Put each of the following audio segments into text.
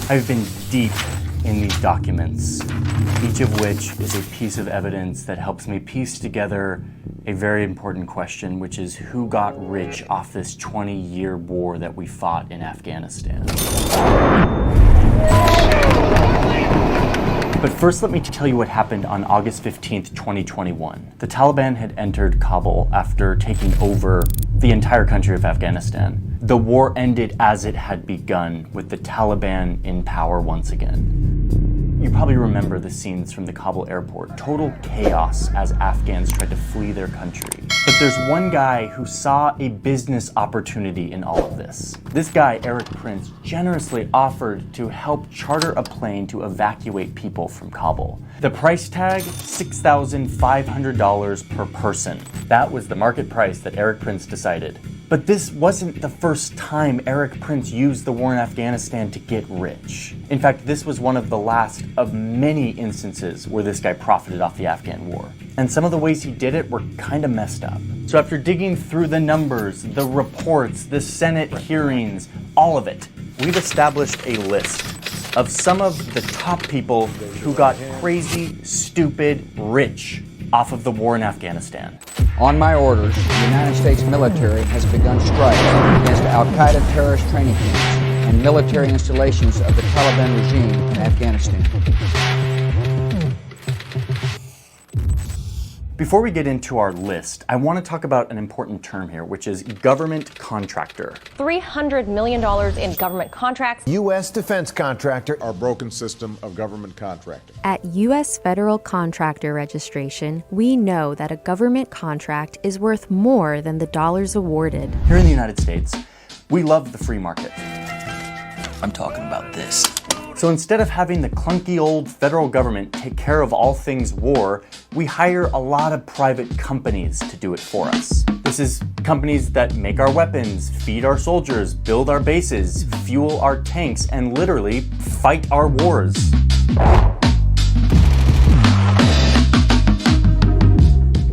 I've been deep in these documents, each of which is a piece of evidence that helps me piece together a very important question, which is who got rich off this 20-year war that we fought in Afghanistan? But first, let me tell you what happened on August 15th, 2021. The Taliban had entered Kabul after taking over the entire country of Afghanistan. The war ended as it had begun, with the Taliban in power once again. You probably remember the scenes from the Kabul airport. Total chaos as Afghans tried to flee their country. But there's one guy who saw a business opportunity in all of this. This guy, Eric Prince, generously offered to help charter a plane to evacuate people from Kabul. The price tag, $6,500 per person. That was the market price that Eric Prince decided. But this wasn't the first time Eric Prince used the war in Afghanistan to get rich. In fact, this was one of the last of many instances where this guy profited off the Afghan war. And some of the ways he did it were kind of messed up. So after digging through the numbers, the reports, the Senate hearings, all of it, we've established a list of some of the top people who got crazy, stupid, rich off of the war in Afghanistan. On my orders, the United States military has begun strikes against Al-Qaeda terrorist training camps and military installations of the Taliban regime in Afghanistan. Before we get into our list, I want to talk about an important term here, which is government contractor. $300 million in government contracts. U.S. defense contractor. Our broken system of government contracting. At U.S. federal contractor registration, we know that a government contract is worth more than the dollars awarded. Here in the United States, we love the free market. I'm talking about this. So instead of having the clunky old federal government take care of all things war, we hire a lot of private companies to do it for us. This is companies that make our weapons, feed our soldiers, build our bases, fuel our tanks, and literally fight our wars.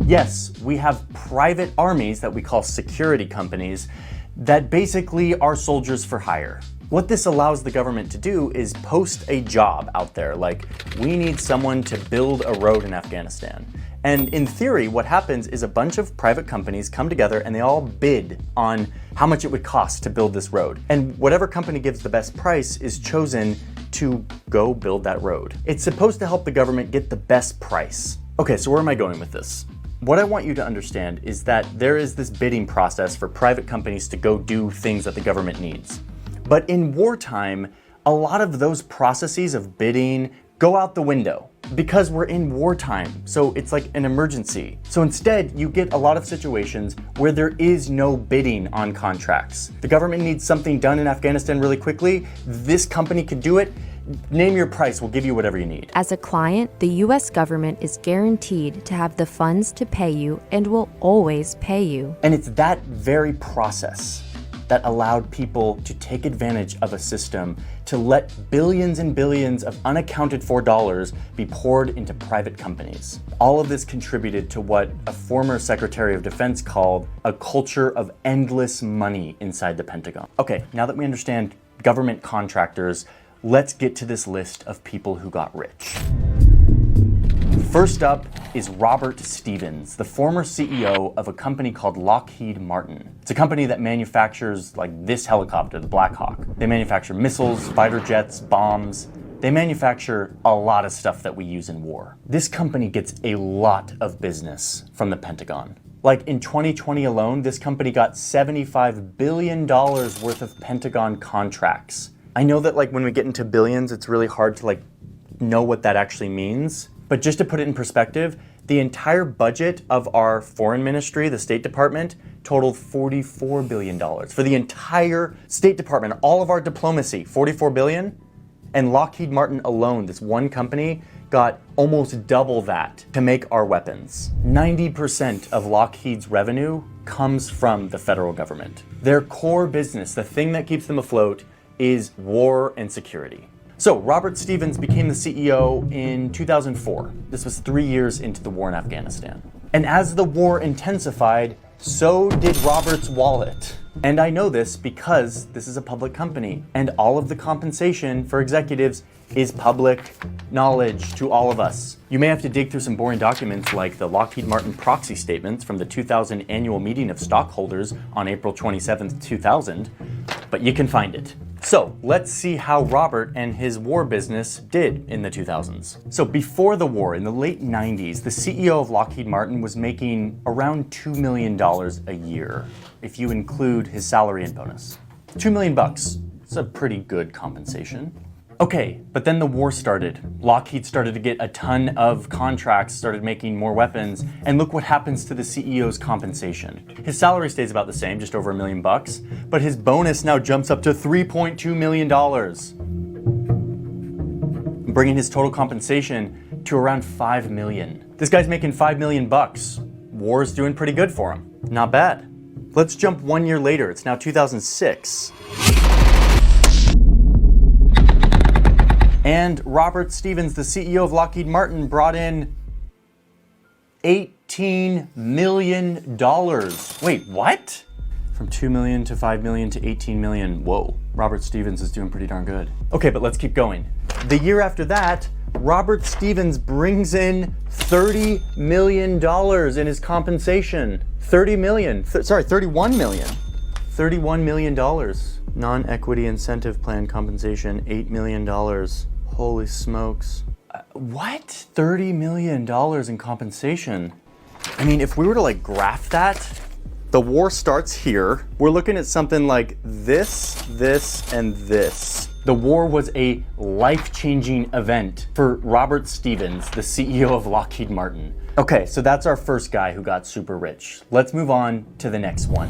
Yes, we have private armies that we call security companies that basically are soldiers for hire. What this allows the government to do is post a job out there, like, we need someone to build a road in Afghanistan. And in theory, what happens is a bunch of private companies come together and they all bid on how much it would cost to build this road. And whatever company gives the best price is chosen to go build that road. It's supposed to help the government get the best price. Okay, so where am I going with this? What I want you to understand is that there is this bidding process for private companies to go do things that the government needs. But in wartime, a lot of those processes of bidding go out the window because we're in wartime. So it's like an emergency. So instead, you get a lot of situations where there is no bidding on contracts. The government needs something done in Afghanistan really quickly. This company could do it. Name your price, we'll give you whatever you need. As a client, the U.S. government is guaranteed to have the funds to pay you and will always pay you. And it's that very process that allowed people to take advantage of a system to let billions and billions of unaccounted for dollars be poured into private companies. All of this contributed to what a former Secretary of Defense called a culture of endless money inside the Pentagon. Okay, now that we understand government contractors, let's get to this list of people who got rich. First up is Robert Stevens, the former CEO of a company called Lockheed Martin. It's a company that manufactures like this helicopter, the Black Hawk. They manufacture missiles, fighter jets, bombs. They manufacture a lot of stuff that we use in war. This company gets a lot of business from the Pentagon. Like in 2020 alone, this company got $75 billion worth of Pentagon contracts. I know that like when we get into billions, it's really hard to like know what that actually means. But just to put it in perspective, the entire budget of our foreign ministry, the State Department, totaled $44 billion. For the entire State Department, all of our diplomacy, $44 billion. And Lockheed Martin alone, this one company, got almost double that to make our weapons. 90% of Lockheed's revenue comes from the federal government. Their core business, the thing that keeps them afloat, is war and security. So Robert Stevens became the CEO in 2004. This was 3 years into the war in Afghanistan. And as the war intensified, so did Robert's wallet. And I know this because this is a public company, and all of the compensation for executives is public knowledge to all of us. You may have to dig through some boring documents like the Lockheed Martin proxy statements from the 2000 annual meeting of stockholders on April 27, 2000, but you can find it. So let's see how Robert and his war business did in the 2000s. So before the war, in the late 90s, the CEO of Lockheed Martin was making around $2 million a year, if you include his salary and bonus. $2 million bucks. It's a pretty good compensation. Okay, but then the war started. Lockheed started to get a ton of contracts, started making more weapons, and look what happens to the CEO's compensation. His salary stays about the same, just over $1 million bucks, but his bonus now jumps up to $3.2 million, bringing his total compensation to around $5 million. This guy's making $5 million bucks. War's doing pretty good for him. Not bad. Let's jump 1 year later. It's now 2006. And Robert Stevens, the CEO of Lockheed Martin, brought in $18 million. Wait, what? From 2 million to 5 million to 18 million. Whoa, Robert Stevens is doing pretty darn good. Okay, but let's keep going. The year after that, Robert Stevens brings in $30 million in his compensation. 31 million. $31 million. Non-equity incentive plan compensation, $8 million. Holy smokes. What? $30 million in compensation. I mean, if we were to like graph that, the war starts here. We're looking at something like this, and this. The war was a life-changing event for Robert Stevens, the CEO of Lockheed Martin. Okay, so that's our first guy who got super rich. Let's move on to the next one.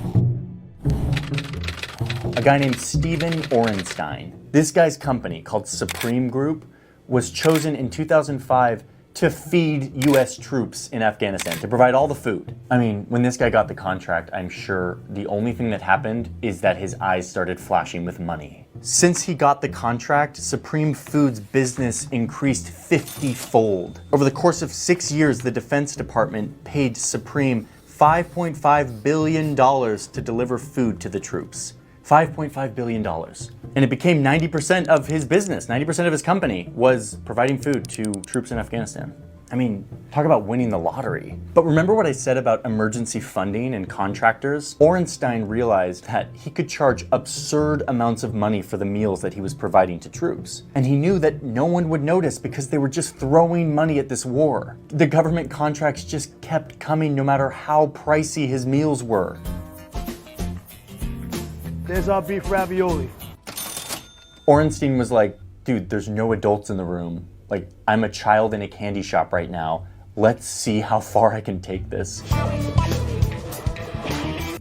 A guy named Stephen Orenstein. This guy's company, called Supreme Group, was chosen in 2005 to feed US troops in Afghanistan, to provide all the food. I mean, when this guy got the contract, I'm sure the only thing that happened is that his eyes started flashing with money. Since he got the contract, Supreme Foods' business increased 50-fold. Over the course of 6 years, the Defense Department paid Supreme $5.5 billion to deliver food to the troops. $5.5 billion. And it became 90% of his business, 90% of his company was providing food to troops in Afghanistan. I mean, talk about winning the lottery. But remember what I said about emergency funding and contractors? Orenstein realized that he could charge absurd amounts of money for the meals that he was providing to troops. And he knew that no one would notice because they were just throwing money at this war. The government contracts just kept coming no matter how pricey his meals were. There's our beef ravioli. Orenstein was like, dude, there's no adults in the room. Like, I'm a child in a candy shop right now. Let's see how far I can take this.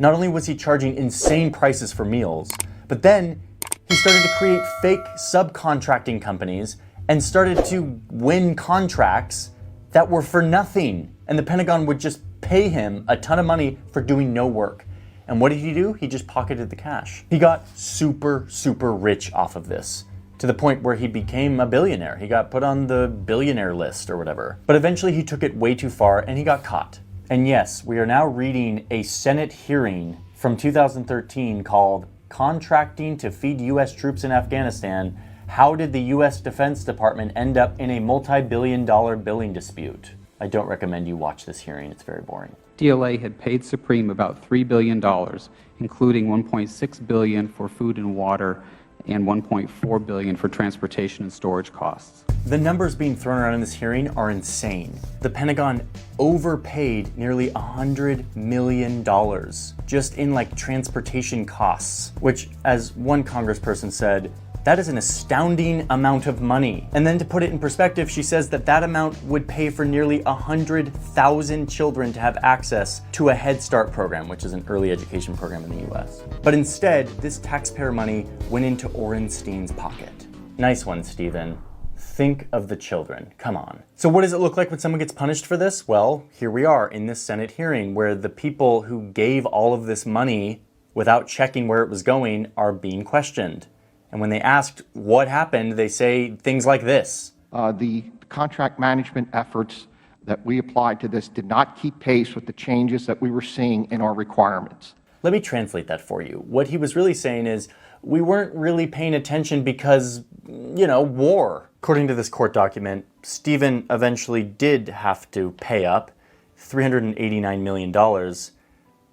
Not only was he charging insane prices for meals, but then he started to create fake subcontracting companies and started to win contracts that were for nothing. And the Pentagon would just pay him a ton of money for doing no work. And what did he do? He just pocketed the cash. He got super, super rich off of this, to the point where he became a billionaire. He got put on the billionaire list or whatever. But eventually he took it way too far and he got caught. And yes, we are now reading a Senate hearing from 2013 called Contracting to Feed U.S. Troops in Afghanistan. How did the U.S. Defense Department end up in a multi-billion-dollar billing dispute? I don't recommend you watch this hearing. It's very boring. DLA had paid Supreme about $3 billion, including $1.6 billion for food and water and $1.4 billion for transportation and storage costs. The numbers being thrown around in this hearing are insane. The Pentagon overpaid nearly $100 million just in like transportation costs, which, as one congressperson said, that is an astounding amount of money. And then to put it in perspective, she says that that amount would pay for nearly 100,000 children to have access to a Head Start program, which is an early education program in the US. But instead, this taxpayer money went into Orenstein's pocket. Nice one, Stephen. Think of the children, come on. So what does it look like when someone gets punished for this? Well, here we are in this Senate hearing where the people who gave all of this money without checking where it was going are being questioned. And when they asked what happened, they say things like this. The contract management efforts that we applied to this did not keep pace with the changes that we were seeing in our requirements. Let me translate that for you. What he was really saying is, we weren't really paying attention because, war. According to this court document, Stephen eventually did have to pay up $389 million.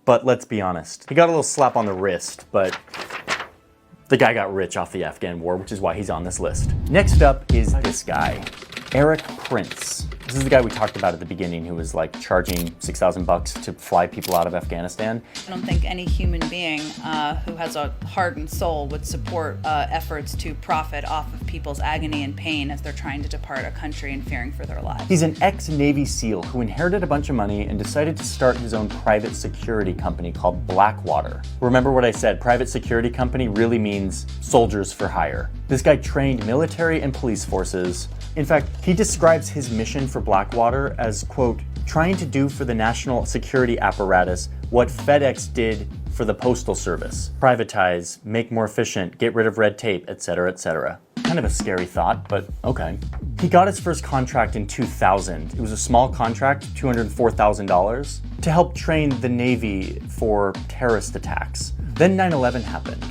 But let's be honest, he got a little slap on the wrist, but the guy got rich off the Afghan war, which is why he's on this list. Next up is this guy, Eric Prince. This is the guy we talked about at the beginning who was like charging $6,000 to fly people out of Afghanistan. I don't think any human being who has a heart and soul would support efforts to profit off of people's agony and pain as they're trying to depart a country and fearing for their lives. He's an ex-Navy SEAL who inherited a bunch of money and decided to start his own private security company called Blackwater. Remember what I said, private security company really means soldiers for hire. This guy trained military and police forces. In fact, he describes his mission for Blackwater as, quote, trying to do for the national security apparatus what FedEx did for the Postal Service. Privatize, make more efficient, get rid of red tape, etc., etc. Kind of a scary thought, but okay. He got his first contract in 2000. It was a small contract, $204,000, to help train the Navy for terrorist attacks. Then 9/11 happened.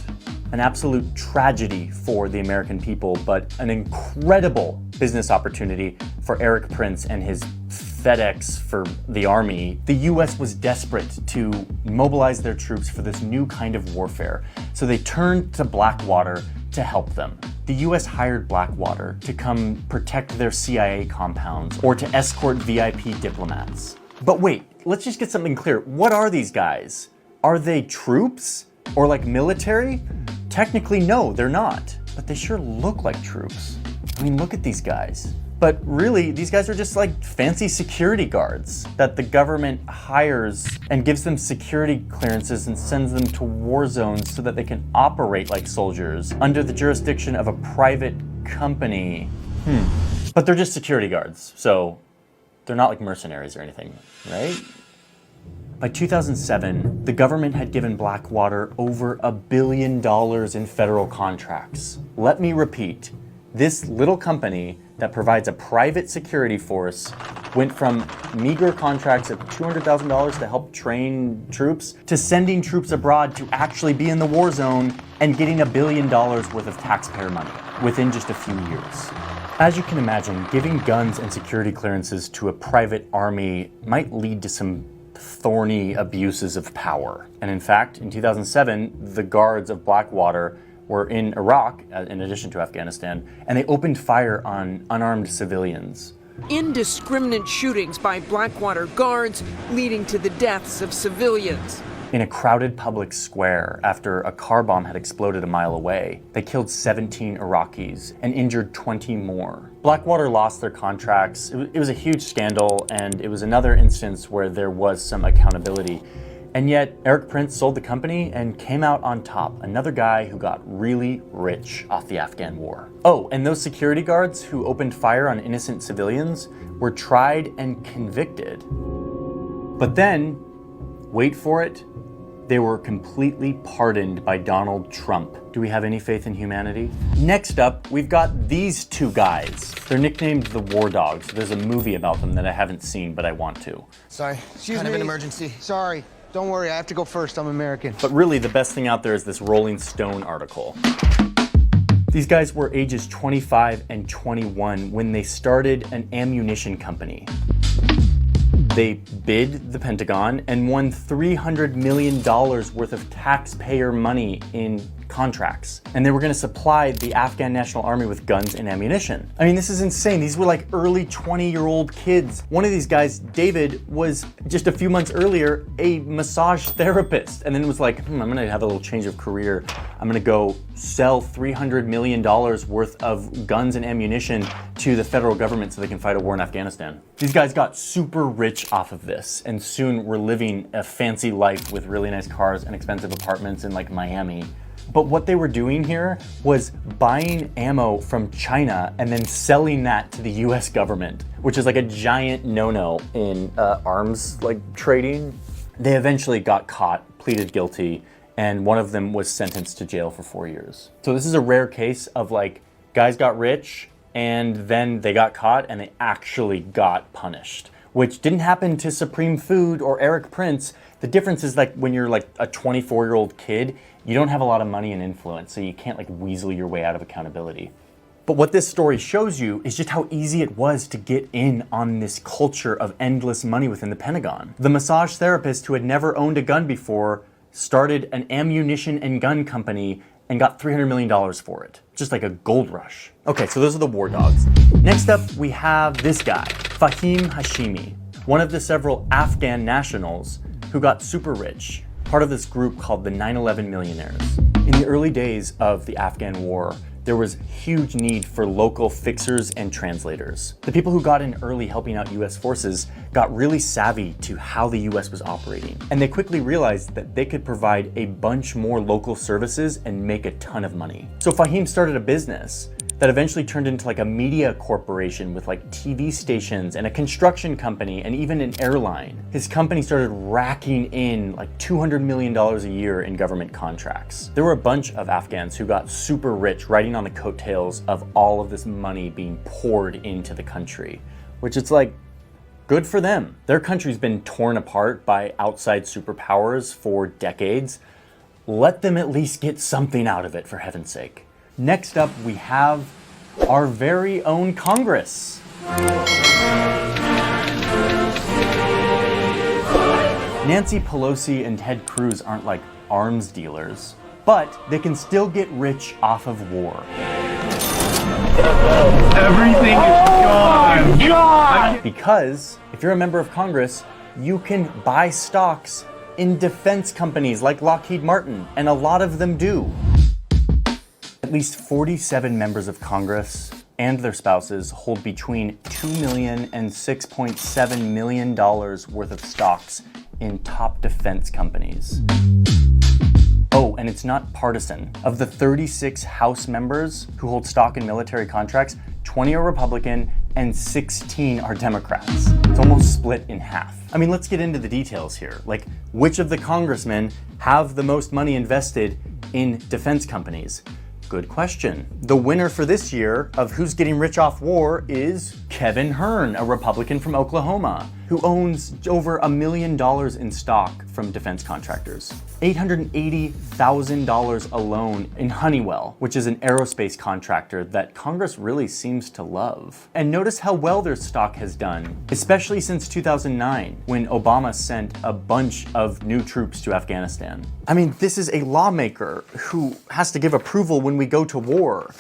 An absolute tragedy for the American people, but an incredible business opportunity for Eric Prince and his FedEx for the Army. The US was desperate to mobilize their troops for this new kind of warfare, so they turned to Blackwater to help them. The US hired Blackwater to come protect their CIA compounds or to escort VIP diplomats. But wait, let's just get something clear. What are these guys? Are they troops? Or like military? Technically, no, they're not. But they sure look like troops. I mean, look at these guys. But really, these guys are just like fancy security guards that the government hires and gives them security clearances and sends them to war zones so that they can operate like soldiers under the jurisdiction of a private company. But they're just security guards, so they're not like mercenaries or anything, right? By 2007, the government had given Blackwater over $1 billion in federal contracts. Let me repeat, this little company that provides a private security force went from meager contracts of $200,000 to help train troops to sending troops abroad to actually be in the war zone and getting $1 billion worth of taxpayer money within just a few years. As you can imagine, giving guns and security clearances to a private army might lead to some thorny abuses of power. And in fact, in 2007, the guards of Blackwater were in Iraq, in addition to Afghanistan, and they opened fire on unarmed civilians. Indiscriminate shootings by Blackwater guards leading to the deaths of civilians. In a crowded public square, after a car bomb had exploded a mile away, they killed 17 Iraqis and injured 20 more. Blackwater lost their contracts. It was a huge scandal, and it was another instance where there was some accountability. And yet, Eric Prince sold the company and came out on top. Another guy who got really rich off the Afghan war. Oh, and those security guards who opened fire on innocent civilians were tried and convicted. But then, wait for it, they were completely pardoned by Donald Trump. Do we have any faith in humanity? Next up, we've got these two guys. They're nicknamed the War Dogs. There's a movie about them that I haven't seen, but I want to. Sorry, kind of an emergency. Sorry, don't worry, I have to go first, I'm American. But really, the best thing out there is this Rolling Stone article. These guys were ages 25 and 21 when they started an ammunition company. They bid the Pentagon and won $300 million worth of taxpayer money in contracts. And they were going to supply the Afghan National Army with guns and ammunition. I mean, this is insane. These were like early 20-year-old kids. One of these guys, David, was just a few months earlier a massage therapist, and then was like, I'm going to have a little change of career. I'm going to go sell $300 million worth of guns and ammunition to the federal government so they can fight a war in Afghanistan. These guys got super rich off of this, and soon were living a fancy life with really nice cars and expensive apartments in like Miami. But what they were doing here was buying ammo from China and then selling that to the US government, which is like a giant no-no in arms like trading. They eventually got caught, pleaded guilty, and one of them was sentenced to jail for 4 years. So this is a rare case of like guys got rich and then they got caught and they actually got punished, which didn't happen to Supreme Food or Eric Prince. The difference is like when you're like a 24-year-old kid, you don't have a lot of money and influence, so you can't like weasel your way out of accountability. But what this story shows you is just how easy it was to get in on this culture of endless money within the Pentagon. The massage therapist who had never owned a gun before started an ammunition and gun company and got $300 million for it. Just like a gold rush. Okay, so those are the war dogs. Next up, we have this guy, Fahim Hashimi, one of the several Afghan nationals who got super rich, part of this group called the 9/11 millionaires. In the early days of the Afghan war, there was huge need for local fixers and translators. The people who got in early helping out US forces got really savvy to how the US was operating. And they quickly realized that they could provide a bunch more local services and make a ton of money. So Fahim started a business that eventually turned into like a media corporation with like TV stations and a construction company and even an airline. His company started racking in like $200 million a year in government contracts. There were a bunch of Afghans who got super rich riding on the coattails of all of this money being poured into the country, which it's like, good for them. Their country's been torn apart by outside superpowers for decades. Let them at least get something out of it, for heaven's sake. Next up, we have our very own Congress. Nancy Pelosi and Ted Cruz aren't like arms dealers, but they can still get rich off of war. Everything is gone. Because if you're a member of Congress, you can buy stocks in defense companies like Lockheed Martin, and a lot of them do. At least 47 members of Congress and their spouses hold between $2 million and $6.7 million worth of stocks in top defense companies. Oh, and it's not partisan. Of the 36 House members who hold stock in military contracts, 20 are Republican and 16 are Democrats. It's almost split in half. I mean, let's get into the details here. Like, which of the congressmen have the most money invested in defense companies? Good question. The winner for this year of Who's Getting Rich Off War is Kevin Hearn, a Republican from Oklahoma, who owns over $1 million in stock from defense contractors. $880,000 alone in Honeywell, which is an aerospace contractor that Congress really seems to love. And notice how well their stock has done, especially since 2009, when Obama sent a bunch of new troops to Afghanistan. I mean, this is a lawmaker who has to give approval when we go to war,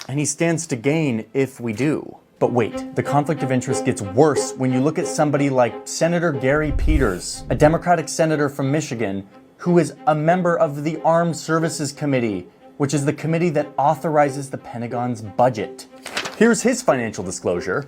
and he stands to gain if we do. But wait, the conflict of interest gets worse when you look at somebody like Senator Gary Peters, a Democratic senator from Michigan, who is a member of the Armed Services Committee, which is the committee that authorizes the Pentagon's budget. Here's his financial disclosure.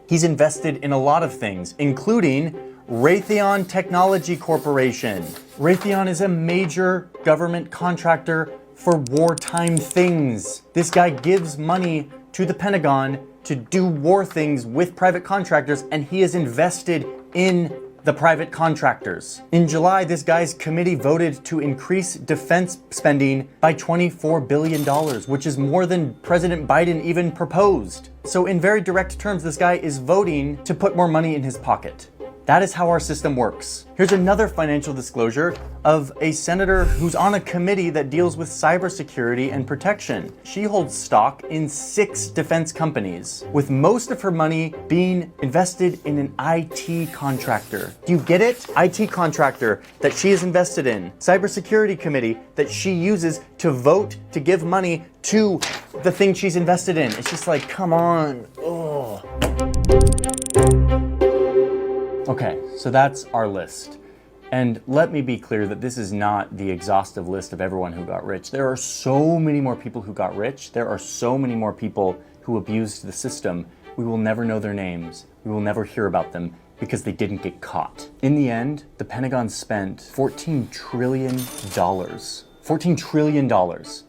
He's invested in a lot of things, including Raytheon Technology Corporation. Raytheon is a major government contractor for wartime things. This guy gives money to the Pentagon to do war things with private contractors, and he is invested in the private contractors. In July, this guy's committee voted to increase defense spending by $24 billion, which is more than President Biden even proposed. So in very direct terms, this guy is voting to put more money in his pocket. That is how our system works. Here's another financial disclosure of a senator who's on a committee that deals with cybersecurity and protection. She holds stock in 6 defense companies, with most of her money being invested in an IT contractor. Do you get it? IT contractor that she is invested in. Cybersecurity committee that she uses to vote to give money to the thing she's invested in. It's just like, come on. Ugh. Okay, so that's our list. And let me be clear that this is not the exhaustive list of everyone who got rich. There are so many more people who got rich. There are so many more people who abused the system. We will never know their names. We will never hear about them because they didn't get caught. In the end, the Pentagon spent $14 trillion. $14 trillion.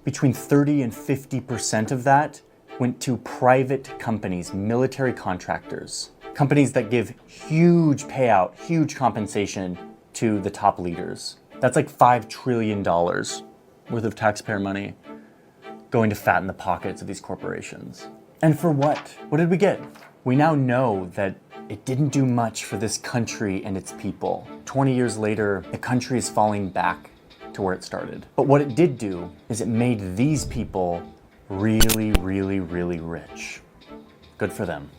Between 30 and 50% of that went to private companies, military contractors. Companies that give huge payout, huge compensation to the top leaders. That's like $5 trillion worth of taxpayer money going to fatten the pockets of these corporations. And for what? What did we get? We now know that it didn't do much for this country and its people. 20 years later, the country is falling back to where it started. But what it did do is it made these people really, really, really rich. Good for them.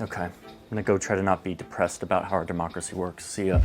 Okay, I'm gonna go try to not be depressed about how our democracy works. See ya.